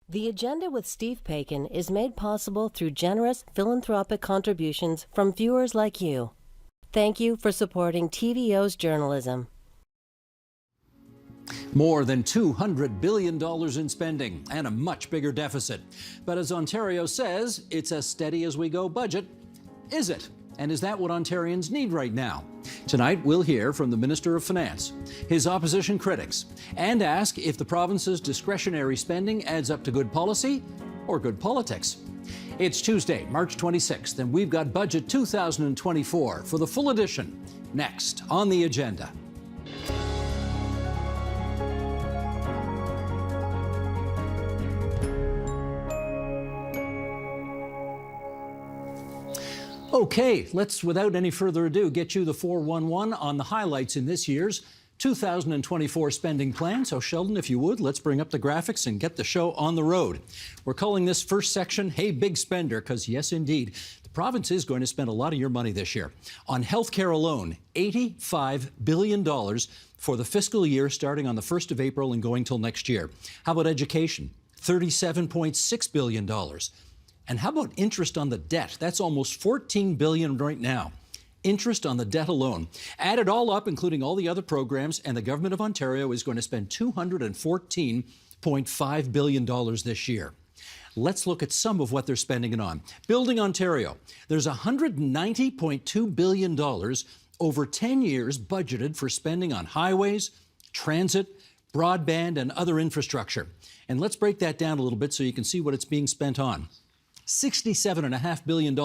The Agenda with Steve Paikin is made possible through generous philanthropic contributions from viewers like you. Thank you for supporting TVO's journalism. More than $200 billion in spending and a much bigger deficit. But as Ontario says, it's a steady-as-we-go budget. Is it? And is that what Ontarians need right now? Tonight, we'll hear from the Minister of Finance, his opposition critics, and ask if the province's discretionary spending adds up to good policy or good politics. It's Tuesday, March 26th, and we've got Budget 2024 for the full edition next on the agenda. Okay, let's, without any further ado, get you the 411 on the highlights in this year's 2024 spending plan. So Sheldon, if you would, let's bring up the graphics and get the show on the road. We're calling this first section, Hey Big Spender, because yes, indeed, the province is going to spend a lot of your money this year. On healthcare alone, $85 billion for the fiscal year starting on the 1st of April and going till next year. How about education? $37.6 billion. And how about interest on the debt? That's almost $14 billion right now. Interest on the debt alone. Add it all up, including all the other programs, and the Government of Ontario is going to spend $214.5 billion this year. Let's look at some of what they're spending it on. Building Ontario. There's $190.2 billion over 10 years budgeted for spending on highways, transit, broadband, and other infrastructure. And let's break that down a little bit so you can see what it's being spent on. $67.5 billion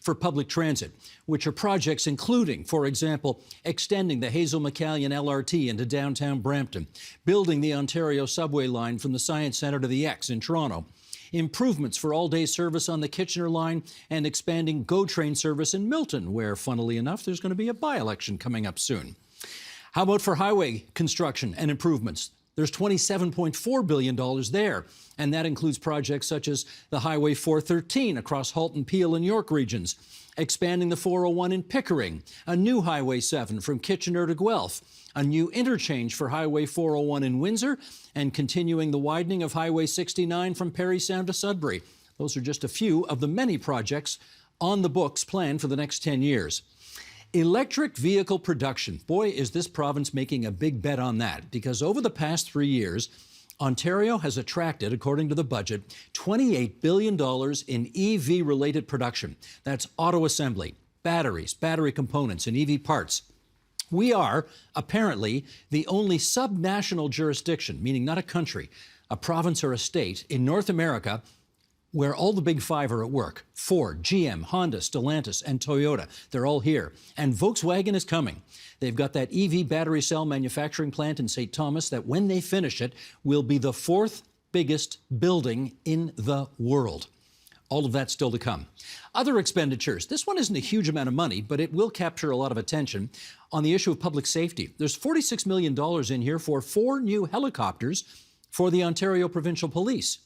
for public transit, which are projects including, for example, extending the Hazel McCallion LRT into downtown Brampton, building the Ontario subway line from the Science Centre to the X in Toronto, improvements for all-day service on the Kitchener line, and expanding GO Train service in Milton, where, funnily enough, there's going to be a by-election coming up soon. How about for highway construction and improvements? There's $27.4 billion there, and that includes projects such as the Highway 413 across Halton, Peel, and York regions, expanding the 401 in Pickering, a new Highway 7 from Kitchener to Guelph, a new interchange for Highway 401 in Windsor, and continuing the widening of Highway 69 from Parry Sound to Sudbury. Those are just a few of the many projects on the books planned for the next 10 years. Electric vehicle production. Boy, is this province making a big bet on that, because over the past 3 years, Ontario has attracted, according to the budget, $28 billion in EV-related production. That's auto assembly, batteries, battery components, and EV parts. We are, apparently, the only subnational jurisdiction, meaning not a country, a province or a state, in North America where all the big five are at work. Ford, GM, Honda, Stellantis, and Toyota. They're all here. And Volkswagen is coming. They've got that EV battery cell manufacturing plant in St. Thomas that, when they finish it, will be the 4th biggest building in the world. All of that still to come. Other expenditures. This one isn't a huge amount of money, but it will capture a lot of attention on the issue of public safety. There's $46 million in here for 4 new helicopters for the Ontario Provincial Police.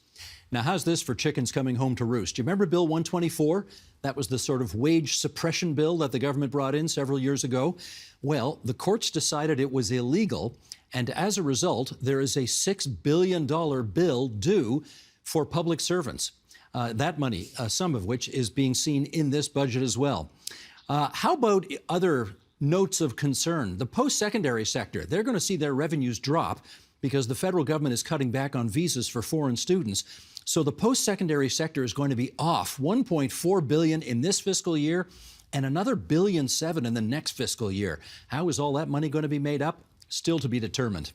Now, how's this for chickens coming home to roost? Do you remember Bill 124? That was the sort of wage suppression bill that the government brought in several years ago. Well, the courts decided it was illegal, and as a result, there is a $6 billion bill due for public servants. That money, some of which is being seen in this budget as well. How about other notes of concern? The post-secondary sector, they're going to see their revenues drop because the federal government is cutting back on visas for foreign students. So the post-secondary sector is going to be off $1.4 billion in this fiscal year and another $1.7 billion in the next fiscal year. How is all that money going to be made up? Still to be determined.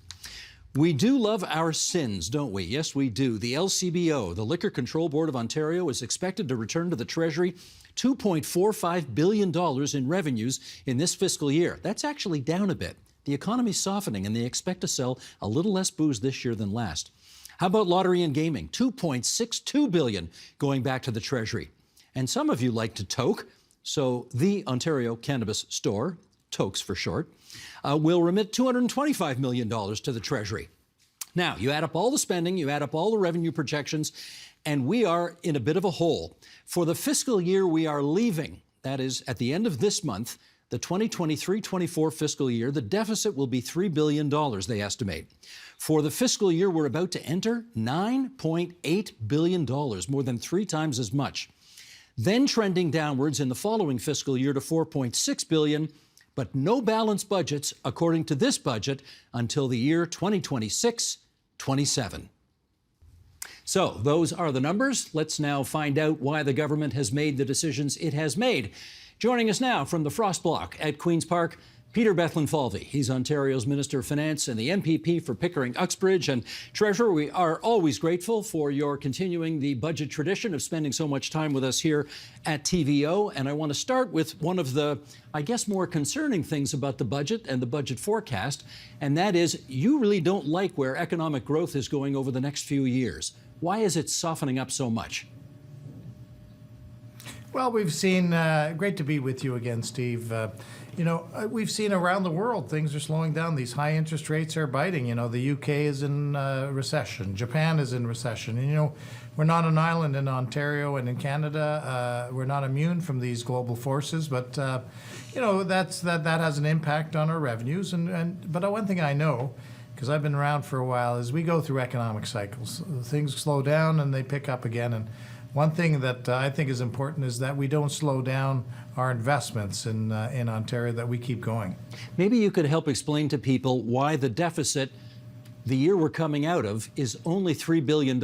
We do love our sins, don't we? Yes, we do. The LCBO, the Liquor Control Board of Ontario, is expected to return to the Treasury $2.45 billion in revenues in this fiscal year. That's actually down a bit. The economy's softening, and they expect to sell a little less booze this year than last. How about lottery and gaming? $2.62 billion going back to the Treasury. And some of you like to toke, so the Ontario Cannabis Store, tokes for short, will remit $225 million to the Treasury. Now, you add up all the spending, you add up all the revenue projections, and we are in a bit of a hole. For the fiscal year we are leaving, that is, at the end of this month, the 2023-24 fiscal year, the deficit will be $3 billion, they estimate. For the fiscal year we're about to enter, $9.8 billion, more than 3 times as much. Then trending downwards in the following fiscal year to $4.6 billion, but no balanced budgets, according to this budget, until the year 2026-27. So those are the numbers. Let's now find out why the government has made the decisions it has made. Joining us now from the Frost Block at Queen's Park, Peter Bethlenfalvy. He's Ontario's Minister of Finance and the MPP for Pickering-Uxbridge. And Treasurer, we are always grateful for your continuing the budget tradition of spending so much time with us here at TVO. And I want to start with one of the, I guess, more concerning things about the budget and the budget forecast, and that is you really don't like where economic growth is going over the next few years. Why is it softening up so much? Well, we've seen, great to be with you again, Steve. We've seen around the world things are slowing down. These high interest rates are biting. The UK is in recession. Japan is in recession. And, we're not an island in Ontario and in Canada. We're not immune from these global forces, but, that has an impact on our revenues. But one thing I know, because I've been around for a while, is we go through economic cycles. Things slow down and they pick up again. And one thing that I think is important is that we don't slow down our investments in Ontario, that we keep going. Maybe you could help explain to people why the deficit, the year we're coming out of, is only $3 billion,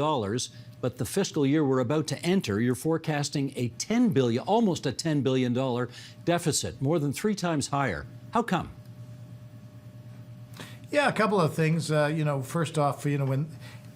but the fiscal year we're about to enter, you're forecasting a almost a $10 billion deficit, more than 3 times higher. How come? Yeah, a couple of things. First off, when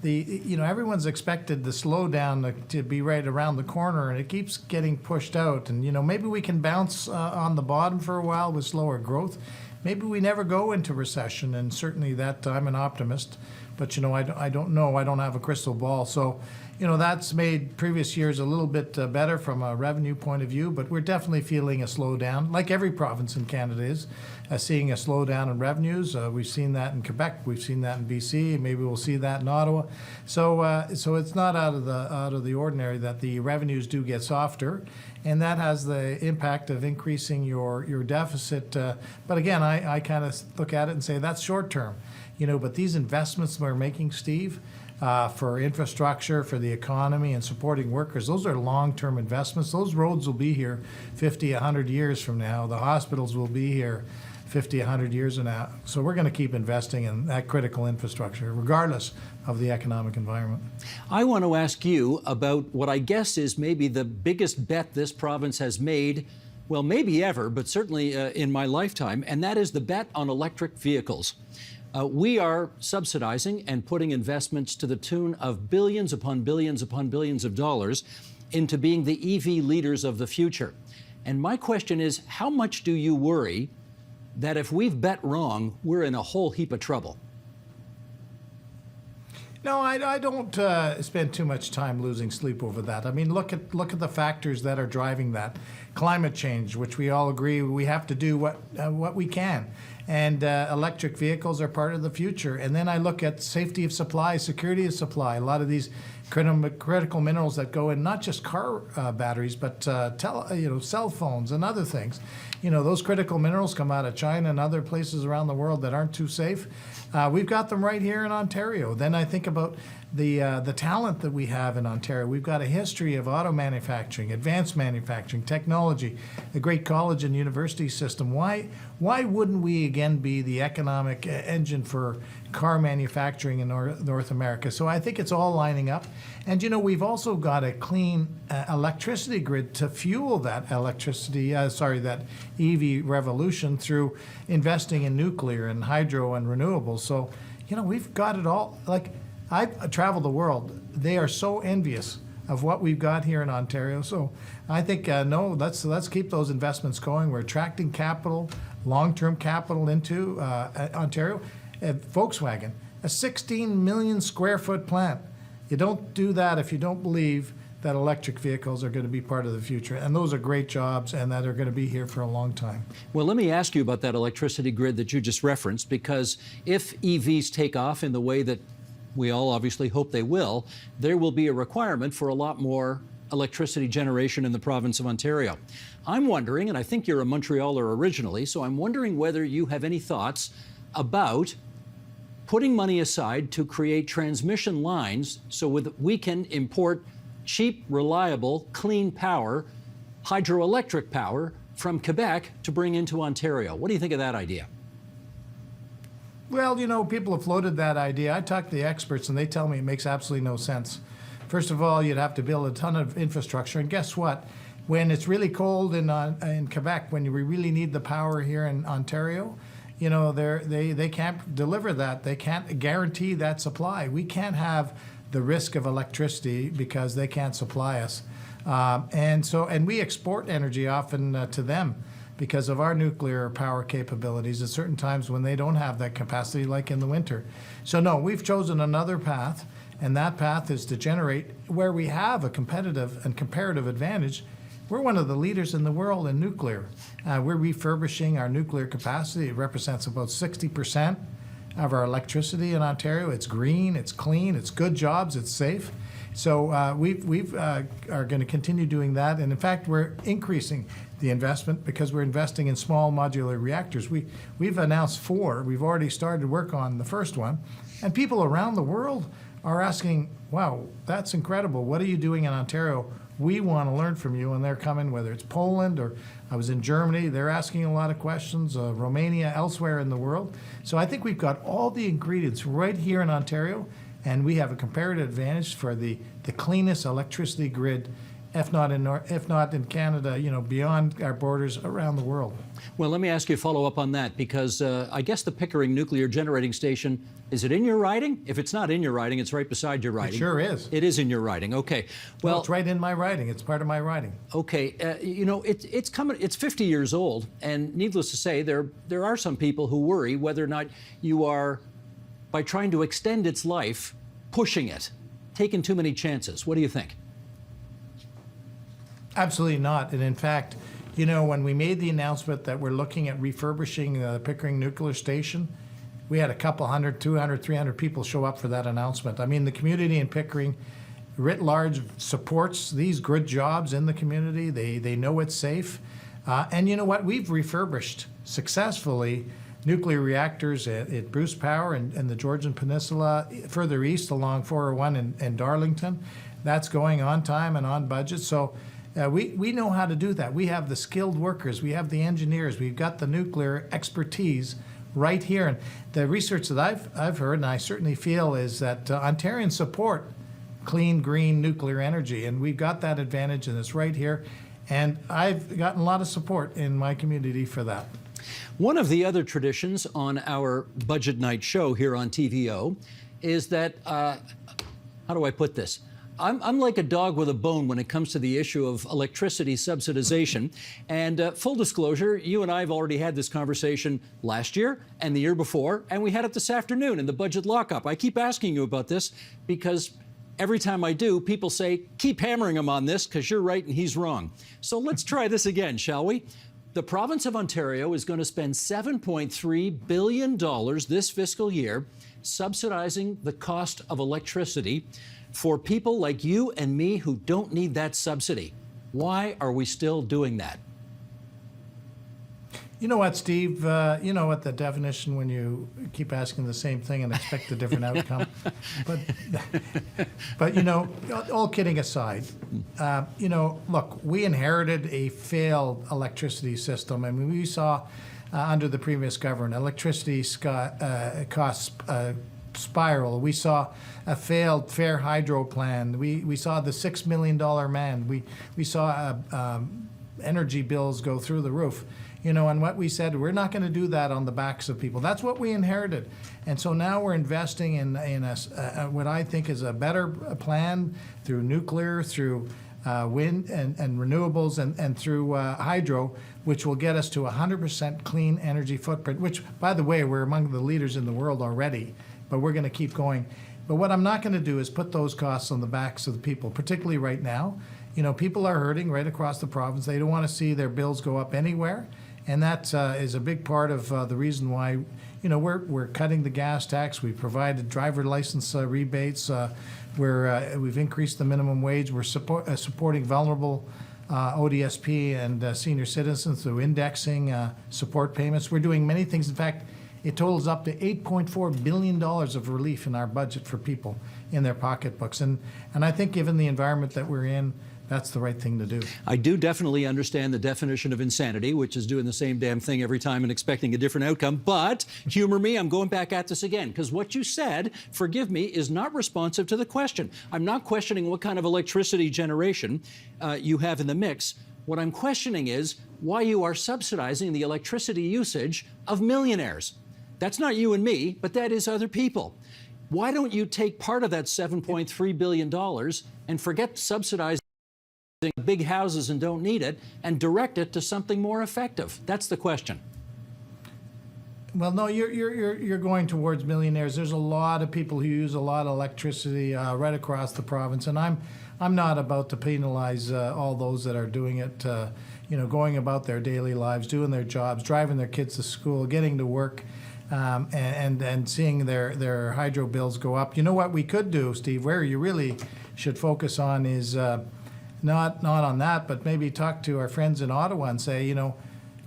everyone's expected the slowdown to be right around the corner, and it keeps getting pushed out. And, maybe we can bounce on the bottom for a while with slower growth. Maybe we never go into recession, and certainly that I'm an optimist. But, I don't know. I don't have a crystal ball. So, that's made previous years a little bit better from a revenue point of view, but we're definitely feeling a slowdown, like every province in Canada is, seeing a slowdown in revenues. We've seen that in Quebec, we've seen that in BC, maybe we'll see that in Ottawa. So it's not out of the ordinary that the revenues do get softer, and that has the impact of increasing your deficit. But again, I kind of look at it and say that's short term, but these investments we're making, Steve, for infrastructure, for the economy, and supporting workers. Those are long-term investments. Those roads will be here 50, 100 years from now. The hospitals will be here 50, 100 years from now. So we're going to keep investing in that critical infrastructure, regardless of the economic environment. I want to ask you about what I guess is maybe the biggest bet this province has made, well, maybe ever, but certainly in my lifetime, and that is the bet on electric vehicles. We are subsidizing and putting investments to the tune of billions upon billions upon billions of dollars into being the EV leaders of the future. And my question is, how much do you worry that if we've bet wrong, we're in a whole heap of trouble? No, I don't spend too much time losing sleep over that. I mean, look at the factors that are driving that. Climate change, which we all agree we have to do what we can. And electric vehicles are part of the future. And then I look at safety of supply, security of supply. A lot of these critical minerals that go in not just car batteries, but cell phones and other things. Those critical minerals come out of China and other places around the world that aren't too safe. We've got them right here in Ontario. Then I think about the talent that we have in Ontario. We've got a history of auto manufacturing, advanced manufacturing, technology, a great college and university system. Why wouldn't we again be the economic engine for car manufacturing in North America? So I think it's all lining up. And we've also got a clean electricity grid to fuel that that EV revolution through investing in nuclear and hydro and renewables. So, we've got it all. Like, I've traveled the world. They are so envious of what we've got here in Ontario. So I think, let's keep those investments going. We're attracting capital, long-term capital into Ontario. Volkswagen, a 16 million square foot plant. You don't do that if you don't believe that electric vehicles are going to be part of the future. And those are great jobs, and that are going to be here for a long time. Well, let me ask you about that electricity grid that you just referenced, because if EVs take off in the way that we all obviously hope they will, there will be a requirement for a lot more electricity generation in the province of Ontario. I'm wondering, and I think you're a Montrealer originally, so I'm wondering whether you have any thoughts about putting money aside to create transmission lines so we can import cheap, reliable, clean power, hydroelectric power from Quebec to bring into Ontario. What do you think of that idea? Well, people have floated that idea. I talk to the experts, and they tell me it makes absolutely no sense. First of all, you'd have to build a ton of infrastructure, and guess what? When it's really cold in Quebec, when we really need the power here in Ontario, they can't deliver that. They can't guarantee that supply. We can't have the risk of electricity because they can't supply us. And we export energy often to them because of our nuclear power capabilities at certain times when they don't have that capacity, like in the winter. So no, we've chosen another path, and that path is to generate where we have a competitive and comparative advantage. We're one of the leaders in the world in nuclear. We're refurbishing our nuclear capacity. It represents about 60% of our electricity in Ontario. It's green, it's clean, it's good jobs, it's safe. So we are going to continue doing that. And in fact, we're increasing the investment because we're investing in small modular reactors. We've announced 4. We've already started work on the first one. And people around the world are asking, wow, that's incredible. What are you doing in Ontario? We want to learn from you. And they're coming, whether it's Poland or I was in Germany, they're asking a lot of questions, Romania, elsewhere in the world. So I think we've got all the ingredients right here in Ontario, and we have a comparative advantage for the cleanest electricity grid, if not in Canada, beyond our borders around the world. Well, let me ask you a follow-up on that, because I guess the Pickering Nuclear Generating Station, is it in your riding? If it's not in your riding, it's right beside your riding. It sure is. It is in your riding. Okay. Well, it's right in my riding. It's part of my riding. Okay. It's coming. It's 50 years old, and needless to say, there are some people who worry whether or not you are, by trying to extend its life, pushing it, taking too many chances. What do you think? Absolutely not. And in fact, when we made the announcement that we're looking at refurbishing the Pickering Nuclear Station, we had a couple hundred, 200, 300 people show up for that announcement. I mean, the community in Pickering, writ large, supports these good jobs in the community. They know it's safe. And you know what? We've refurbished successfully nuclear reactors at Bruce Power and the Georgian Peninsula, further east along 401 in Darlington. That's going on time and on budget. So we know how to do that. We have the skilled workers. We have the engineers. We've got the nuclear expertise right here. And the research that I've heard, and I certainly feel, is that Ontarians support clean, green nuclear energy. And we've got that advantage, and it's right here. And I've gotten a lot of support in my community for that. One of the other traditions on our budget night show here on TVO is that, how do I put this? I'm like a dog with a bone when it comes to the issue of electricity subsidization. And full disclosure, you and I have already had this conversation last year and the year before, and we had it this afternoon in the budget lockup. I keep asking you about this because every time I do, people say, keep hammering him on this because you're right and he's wrong. So let's try this again, shall we? The province of Ontario is going to spend $7.3 billion this fiscal year subsidizing the cost of electricity for people like you and me who don't need that subsidy. Why are we still doing that? You know what, Steve? You know what the definition when you keep asking the same thing and expect a different outcome. But all kidding aside, look, we inherited a failed electricity system. I mean, we saw under the previous government electricity costs spiral. We saw a failed fair hydro plan. We saw the $6 million man. We saw energy bills go through the roof. And what we said, we're not going to do that on the backs of people. That's what we inherited. And so now we're investing in what I think is a better plan through nuclear, through wind and renewables, and through hydro, which will get us to 100% clean energy footprint, which, by the way, we're among the leaders in the world already, but we're going to keep going. But what I'm not going to do is put those costs on the backs of the people, particularly right now. People are hurting right across the province. They don't want to see their bills go up anywhere. And that is a big part of the reason why, we're cutting the gas tax. We provided driver license rebates We've increased the minimum wage. We're supporting vulnerable ODSP and senior citizens through indexing support payments. We're doing many things. In fact, it totals up to $8.4 billion of relief in our budget for people in their pocketbooks. And I think given the environment that we're in, that's the right thing to do. I do definitely understand the definition of insanity, which is doing the same damn thing every time and expecting a different outcome. But humor me, I'm going back at this again, because what you said, forgive me, is not responsive to the question. I'm not questioning what kind of electricity generation you have in the mix. What I'm questioning is why you are subsidizing the electricity usage of millionaires. That's not you and me, but that is other people. Why don't you take part of that $7.3 billion and forget subsidizing big houses and don't need it and direct it to something more effective? That's the question. Well, no, you're going towards millionaires. There's a lot of people who use a lot of electricity right across the province, and I'm not about to penalize all those that are doing it, going about their daily lives, doing their jobs, driving their kids to school, getting to work, and seeing their hydro bills go up. You know what we could do, Steve, where you really should focus on is not on that, but maybe talk to our friends in Ottawa and say,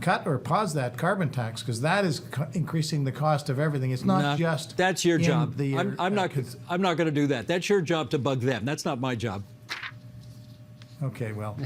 cut or pause that carbon tax, because that is increasing the cost of everything. It's not just that's your job. I'm not going to do that. That's your job to bug them. That's not my job. Okay, well,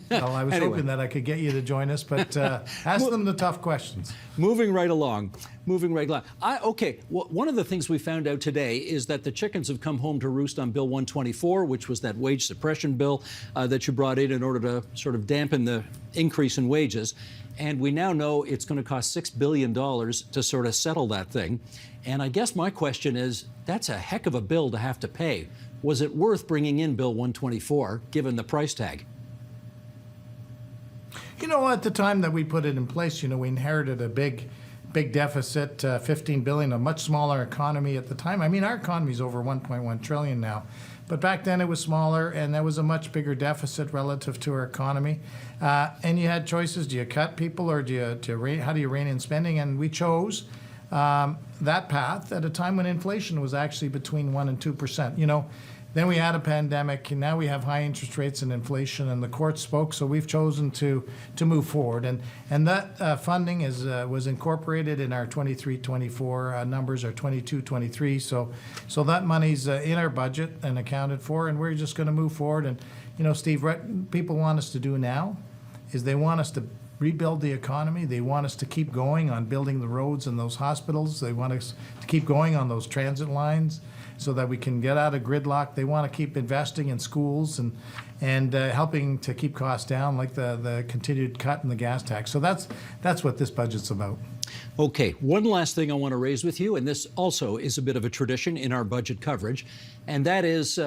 I was hoping that I could get you to join us, but ask them the tough questions. Moving right along. One of the things we found out today is that the chickens have come home to roost on Bill 124, which was that wage suppression bill that you brought in order to sort of dampen the increase in wages. And we now know it's going to cost $6 billion to sort of settle that thing. And I guess my question is, that's a heck of a bill to have to pay. Was it worth bringing in Bill 124, given the price tag? At the time that we put it in place, we inherited a big deficit, $15 billion, a much smaller economy at the time. I mean, our economy is over $1.1 trillion now. But back then it was smaller, and there was a much bigger deficit relative to our economy. And you had choices. Do you cut people, or how do you rein in spending? And we chose that path at a time when inflation was actually between 1% and 2%. Then we had a pandemic, and now we have high interest rates and inflation, and the court spoke, so we've chosen to move forward. And that funding was incorporated in our 23-24 numbers, our 22-23. So that money's in our budget and accounted for, and we're just going to move forward. And, Steve, what people want us to do now is they want us to rebuild the economy. They want us to keep going on building the roads and those hospitals. They want us to keep going on those transit lines so that we can get out of gridlock. They want to keep investing in schools and helping to keep costs down, like the continued cut in the gas tax. So that's what this budget's about. Okay, one last thing I want to raise with you, and this also is a bit of a tradition in our budget coverage, and that is,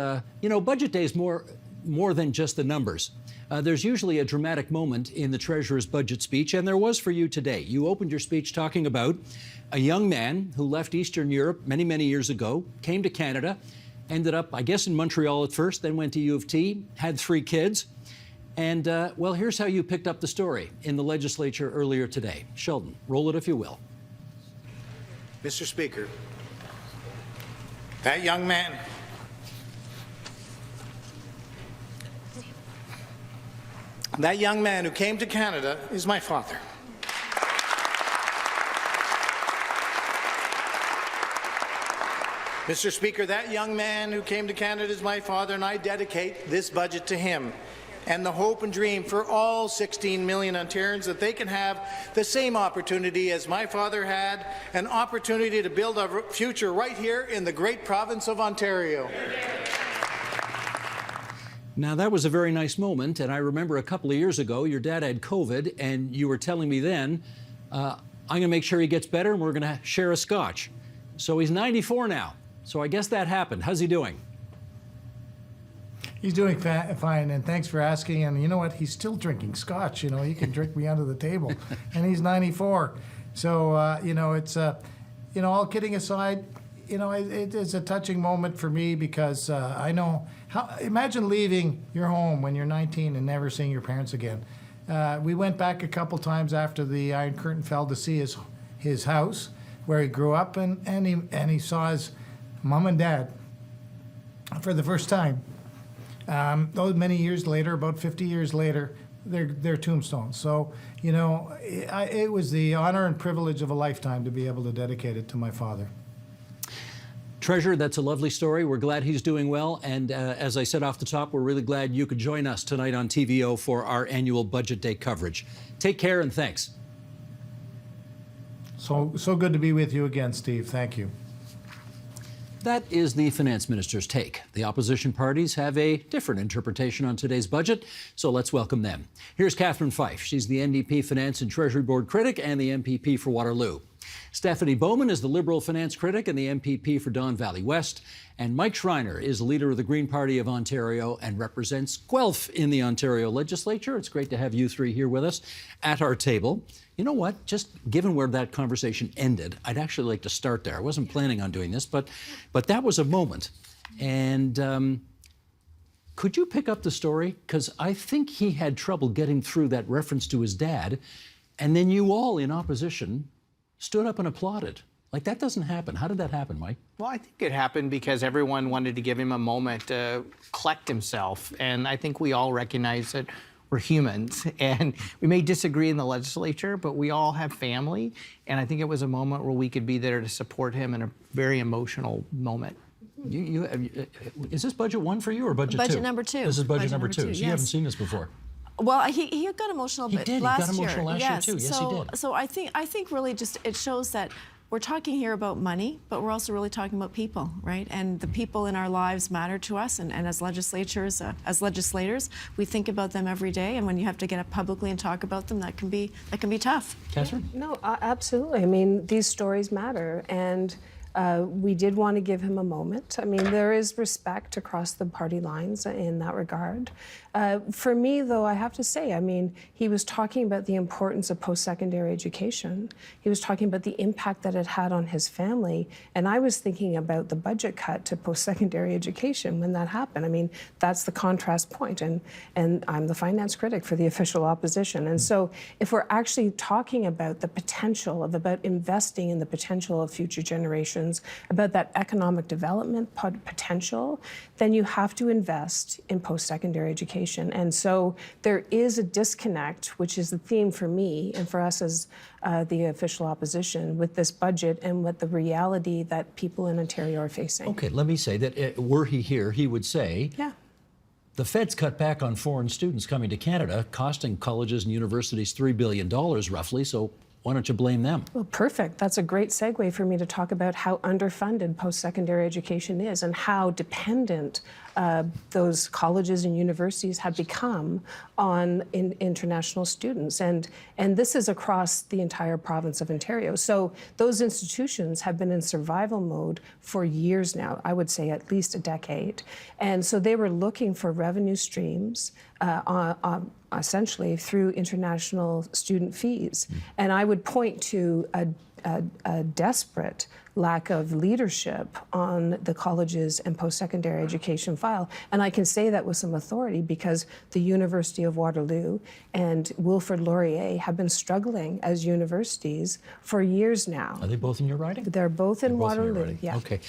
Budget Day is more than just the numbers. There's usually a dramatic moment in the Treasurer's budget speech, and there was for you today. You opened your speech talking about a young man who left Eastern Europe many, many years ago, came to Canada, ended up, I guess, in Montreal at first, then went to U of T, had 3 kids. And, here's how you picked up the story in the legislature earlier today. Sheldon, roll it if you will. Mr. Speaker, that young man who came to Canada is my father. Mr. Speaker, that young man who came to Canada is my father, and I dedicate this budget to him and the hope and dream for all 16 million Ontarians that they can have the same opportunity as my father had, an opportunity to build a future right here in the great province of Ontario. Now, that was a very nice moment, and I remember a couple of years ago, your dad had COVID, and you were telling me then, I'm going to make sure he gets better, and we're going to share a scotch. So he's 94 now. So I guess that happened. How's he doing? He's doing fine, and thanks for asking. And you know what? He's still drinking scotch. He can drink me under the table, and he's 94. So it's all kidding aside, it's a touching moment for me because I know imagine leaving your home when you're 19 and never seeing your parents again. We went back a couple times after the Iron Curtain fell to see his house where he grew up, and he saw his mom and dad. for the first time. Those many years later, about 50 years later, their tombstones. So, you know, it was the honor and privilege of a lifetime to be able to dedicate it to my father. Treasurer, that's a lovely story. We're glad he's doing well. And as I said off the top, we're really glad you could join us tonight on TVO for our annual Budget Day coverage. Take care and thanks. So good to be with you again, Steve. Thank you. That is the Finance Minister's take. The opposition parties have a different interpretation on today's budget, so let's welcome them. Here's Catherine Fife. She's the NDP Finance and Treasury Board critic and the MPP for Waterloo. Stephanie Bowman is the Liberal finance critic and the MPP for Don Valley West. And Mike Schreiner is leader of the Green Party of Ontario and represents Guelph in the Ontario legislature. It's great to have you three here with us at our table. You know what? Just given where that conversation ended, I'd actually like to start there. I wasn't planning on doing this, but that was a moment. And could you pick up the story? Because I think he had trouble getting through that reference to his dad. And then you all in opposition stood up and applauded. Like, that doesn't happen. How did that happen, Mike? Well, I think it happened because everyone wanted to give him a moment to collect himself. And I think we all recognize that we're humans. And we may disagree in the legislature, but we all have family. And I think it was a moment where we could be there to support him in a very emotional moment. Is this budget one for you or budget two? Budget number two. This is budget number two. So yes. you haven't seen this before. Well, he got emotional He last did. year. He got emotional last year too. Yes, he did. So I think really just it shows that we're talking here about money, but we're also really talking about people, right? And the people in our lives matter to us. And as legislators, we think about them every day. And when you have to get up publicly and talk about them, that can be tough. Catherine? No, absolutely. I mean, these stories matter, and we did want to give him a moment. I mean, there is respect across the party lines in that regard. For me, though, I have to say, I mean, he was talking about the importance of post-secondary education. He was talking about the impact that it had on his family. And I was thinking about the budget cut to post-secondary education when that happened. I mean, that's the contrast point. And I'm the finance critic for the official opposition. And so if we're actually talking about the potential about investing in the potential of future generations, about that economic development potential, then you have to invest in post-secondary education. And so there is a disconnect, which is the theme for me and for us as the official opposition with this budget and with the reality that people in Ontario are facing. Okay, let me say that were he here, he would say, yeah, the feds cut back on foreign students coming to Canada, costing colleges and universities $3 billion roughly, so why don't you blame them? Well, perfect. That's a great segue for me to talk about how underfunded post-secondary education is and how dependent those colleges and universities have become on international students. And this is across the entire province of Ontario. So those institutions have been in survival mode for years now, I would say at least a decade. And so they were looking for revenue streams essentially through international student fees. And I would point to a desperate lack of leadership on the colleges and post-secondary education file. And I can say that with some authority because the University of Waterloo and Wilfrid Laurier have been struggling as universities for years now. Are they both in your riding? They're both in Waterloo, yeah. Okay.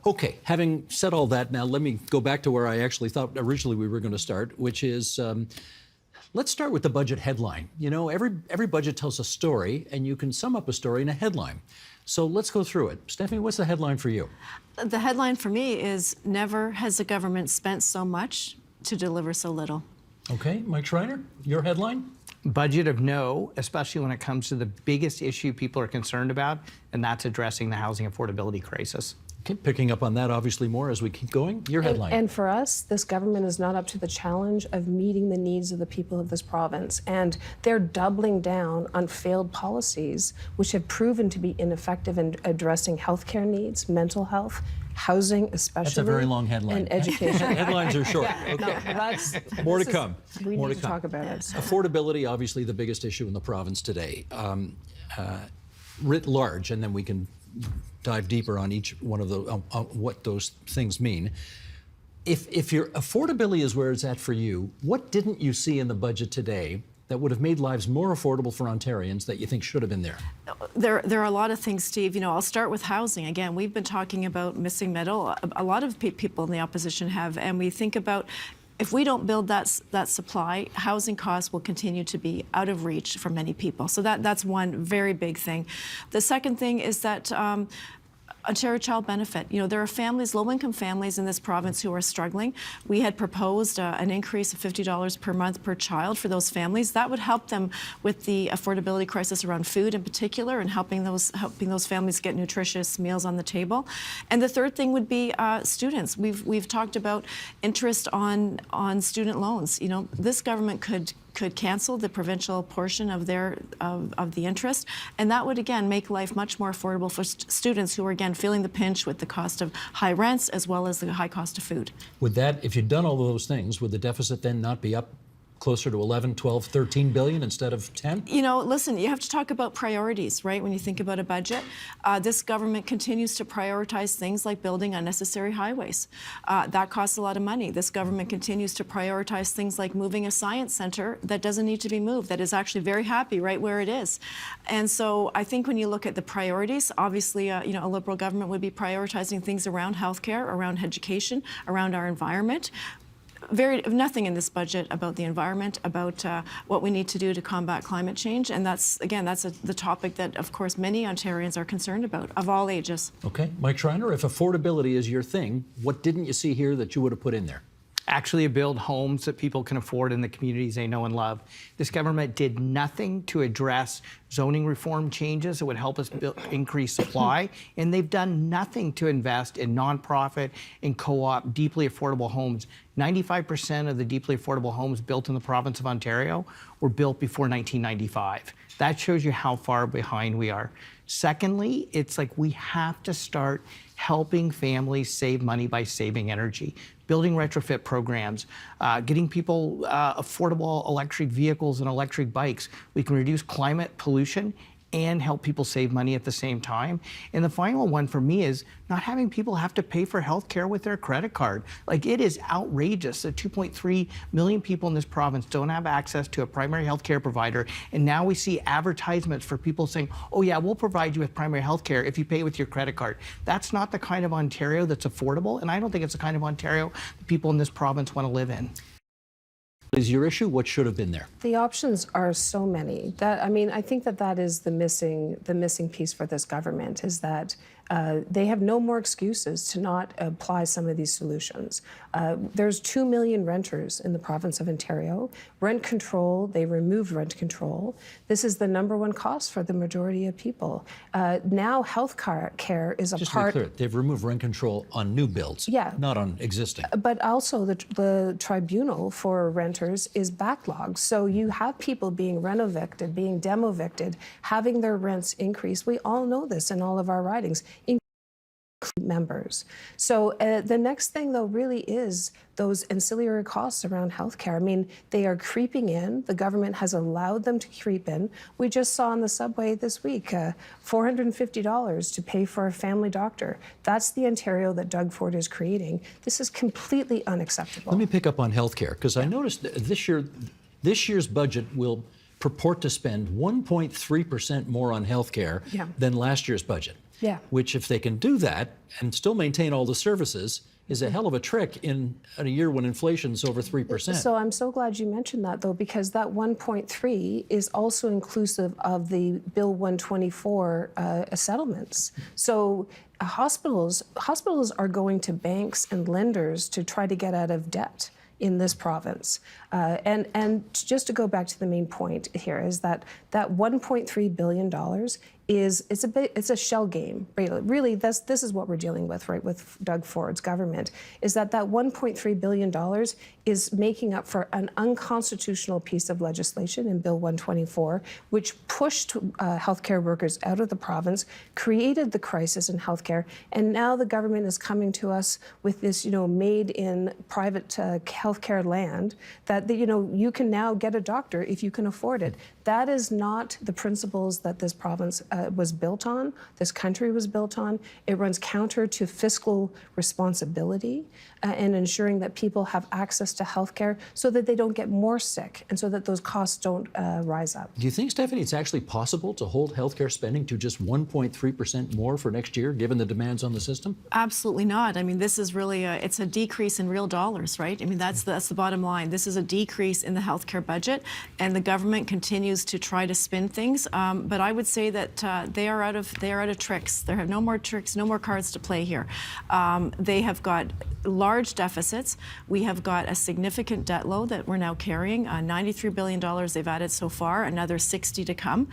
Okay, having said all that, now let me go back to where I actually thought originally we were going to start, which is let's start with the budget headline. You know, every budget tells a story, and you can sum up a story in a headline. So let's go through it. Stephanie, what's the headline for you? The headline for me is never has the government spent so much to deliver so little. Okay, Mike Schreiner, your headline? Budget of no, especially when it comes to the biggest issue people are concerned about, and that's addressing the housing affordability crisis. Okay, picking up on that obviously more as we keep going. Your headline. And for us, this government is not up to the challenge of meeting the needs of the people of this province. And they're doubling down on failed policies, which have proven to be ineffective in addressing healthcare needs, mental health, housing especially. That's a very long headline. And education. Headlines are short. Okay. No, that's, More to come. We More need to to come. talk about it. Affordability, obviously the biggest issue in the province today. Writ large, and then we can dive deeper on each one of the what those things mean. If your affordability is where it's at for you, what didn't you see in the budget today that would have made lives more affordable for Ontarians that you think should have been there? There are a lot of things, Steve. You know, I'll start with housing. Again, we've been talking about missing middle. A lot of people in the opposition have, and we think about if we don't build that supply, housing costs will continue to be out of reach for many people. So that's one very big thing. The second thing is that Ontario Child Benefit. You know, there are families, low-income families in this province who are struggling. We had proposed an increase of $50 per month per child for those families. That would help them with the affordability crisis around food in particular, and helping those families get nutritious meals on the table. And the third thing would be students. We've talked about interest on student loans. You know, this government could cancel the provincial portion of the interest, and that would again make life much more affordable for students who are again feeling the pinch with the cost of high rents as well as the high cost of food. Would that, if you'd done all of those things, would the deficit then not be up closer to 11, 12, 13 billion instead of 10? You know, listen, you have to talk about priorities, right? When you think about a budget, this government continues to prioritize things like building unnecessary highways. That costs a lot of money. This government continues to prioritize things like moving a science center that doesn't need to be moved, that is actually very happy right where it is. And so I think when you look at the priorities, obviously, you know, a Liberal government would be prioritizing things around healthcare, around education, around our environment. Nothing in this budget about the environment, about what we need to do to combat climate change, and that's the topic that, of course, many Ontarians are concerned about, of all ages. Okay, Mike Schreiner, if affordability is your thing, what didn't you see here that you would have put in there? Actually build homes that people can afford in the communities they know and love. This government did nothing to address zoning reform changes that would help us increase supply, and they've done nothing to invest in nonprofit and co-op deeply affordable homes. 95% of the deeply affordable homes built in the province of Ontario were built before 1995. That shows you how far behind we are. Secondly, it's like we have to start helping families save money by saving energy, building retrofit programs, getting people affordable electric vehicles and electric bikes. We can reduce climate pollution and help people save money at the same time. And the final one for me is not having people have to pay for health care with their credit card. Like, it is outrageous that 2.3 million people in this province don't have access to a primary health care provider. And now we see advertisements for people saying, oh yeah, we'll provide you with primary health care if you pay with your credit card. That's not the kind of Ontario that's affordable, and I don't think it's the kind of Ontario that people in this province want to live in. Is your issue what should have been there? The options are so many. I think that is the missing piece for this government, is that they have no more excuses to not apply some of these solutions. There's 2 million renters in the province of Ontario. Rent control, they removed rent control. This is the #1 cost for the majority of people. Now health care is a Just part... to be clear, they've removed rent control on new builds, not on existing. But also the tribunal for renters is backlogged. So you have people being reno-evicted, being demo-evicted, having their rents increased. We all know this in all of our ridings. Members. So the next thing, though, really is those ancillary costs around healthcare. I mean, they are creeping in. The government has allowed them to creep in. We just saw on the subway this week, $450 to pay for a family doctor. That's the Ontario that Doug Ford is creating. This is completely unacceptable. Let me pick up on healthcare, because I noticed that this year's budget will purport to spend 1.3% more on healthcare than last year's budget. Yeah. Which, if they can do that and still maintain all the services, is a hell of a trick in a year when inflation's over 3%. So I'm so glad you mentioned that, though, because that 1.3 is also inclusive of the Bill 124 settlements. So hospitals are going to banks and lenders to try to get out of debt in this province. And just to go back to the main point here is that $1.3 billion it's a shell game. Really, this is what we're dealing with, right, with Doug Ford's government, is that $1.3 billion is making up for an unconstitutional piece of legislation in Bill 124, which pushed healthcare workers out of the province, created the crisis in healthcare, and now the government is coming to us with this, made in private healthcare land that, you can now get a doctor if you can afford it. That is not the principles that this province was built on, this country was built on. It runs counter to fiscal responsibility and ensuring that people have access to health care so that they don't get more sick and so that those costs don't rise up. Do you think, Stephanie, it's actually possible to hold healthcare spending to just 1.3% more for next year, given the demands on the system? Absolutely not. I mean, this is really it's a decrease in real dollars, right? I mean, that's the bottom line. This is a decrease in the healthcare budget, and the government continues to try to spin things. But I would say that they are out of tricks. There have no more tricks, no more cards to play here. They have got large deficits. We have got a significant debt load that we're now carrying. $93 billion they've added so far, another 60 to come.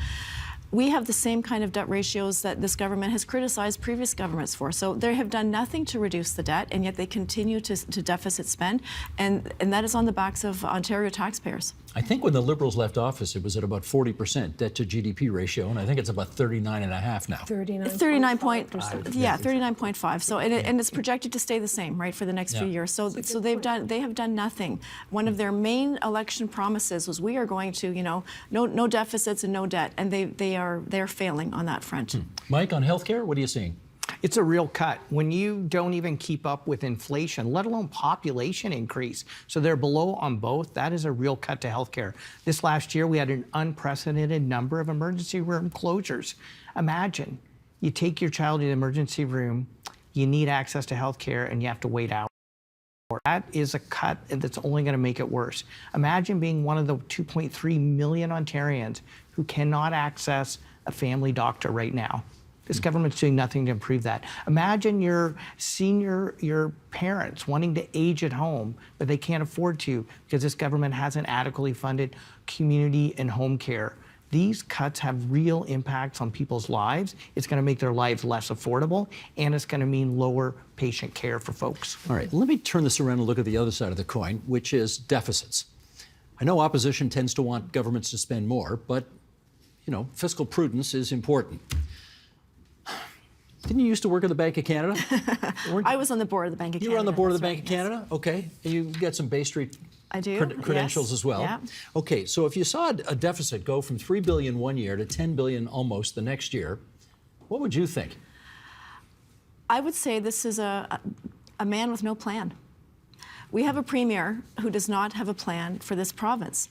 We have the same kind of debt ratios that this government has criticized previous governments for. So they have done nothing to reduce the debt, and yet they continue to deficit spend, and that is on the backs of Ontario taxpayers. I think when the Liberals left office, it was at about 40% debt to GDP ratio, and I think it's about 39.5 now. 39.5. So and it's projected to stay the same, right, for the next few years. So they have done nothing. One of their main election promises was we are going to, no deficits and no debt, and they're failing on that front. Mike, on healthcare, what are you seeing? It's a real cut. When you don't even keep up with inflation, let alone population increase, so they're below on both, that is a real cut to healthcare. This last year, we had an unprecedented number of emergency room closures. Imagine, you take your child to the emergency room, you need access to healthcare, and you have to wait hours. That is a cut that's only going to make it worse. Imagine being one of the 2.3 million Ontarians who cannot access a family doctor right now. This government's doing nothing to improve that. Imagine your parents wanting to age at home, but they can't afford to because this government hasn't adequately funded community and home care. These cuts have real impacts on people's lives. It's going to make their lives less affordable, and it's going to mean lower patient care for folks. All right, let me turn this around and look at the other side of the coin, which is deficits. I know opposition tends to want governments to spend more, but, fiscal prudence is important. Didn't you used to work at the Bank of Canada? I was on the board of the Bank of Canada. You were on the board of the Bank of Canada? Okay. You got some Bay Street credentials as well. Yeah. Okay, so if you saw a deficit go from $3 billion one year to $10 billion almost the next year, what would you think? I would say this is a man with no plan. We have a premier who does not have a plan for this province.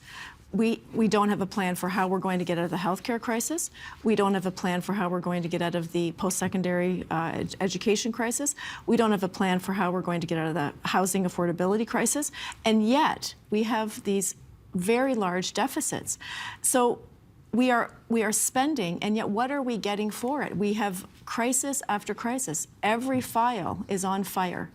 We don't have a plan for how we're going to get out of the healthcare crisis. We don't have a plan for how we're going to get out of the post-secondary education crisis. We don't have a plan for how we're going to get out of the housing affordability crisis. And yet, we have these very large deficits. So we are spending, and yet what are we getting for it? We have crisis after crisis. Every file is on fire.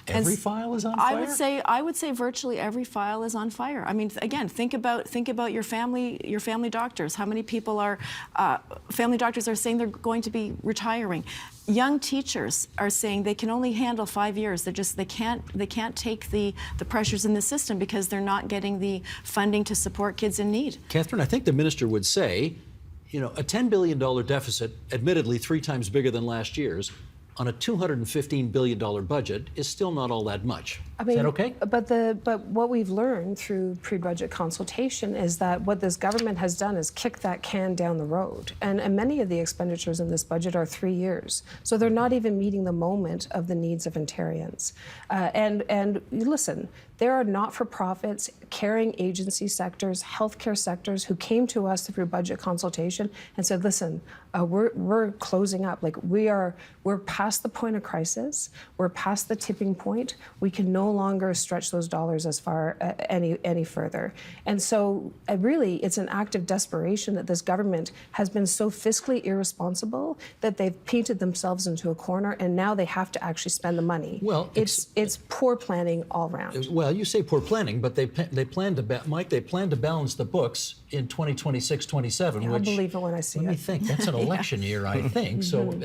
Every file is on fire? I would say virtually every file is on fire. I mean, again, think about your family doctors. How many people are family doctors are saying they're going to be retiring? Young teachers are saying they can only handle 5 years. They can't take the pressures in the system because they're not getting the funding to support kids in need. Catherine, I think the minister would say, a $10 billion deficit, admittedly 3 times bigger than last year's, on a $215 billion budget is still not all that much. Is that okay? But what we've learned through pre-budget consultation is that what this government has done is kick that can down the road. And many of the expenditures in this budget are 3 years. So they're not even meeting the moment of the needs of Ontarians. And listen, there are not-for-profits, caring agency sectors, healthcare sectors who came to us through budget consultation and said, listen, we're closing up. We're past the point of crisis. We're past the tipping point. We can no longer stretch those dollars as far any further. And so really, it's an act of desperation that this government has been so fiscally irresponsible that they've painted themselves into a corner, and now they have to actually spend the money. Well, it's poor planning all around. Well, you say poor planning, but they plan to Mike. They plan to balance the books in 2026-27. Yeah, I'll believe it when I see it. Let me think. That's an election year, I think. So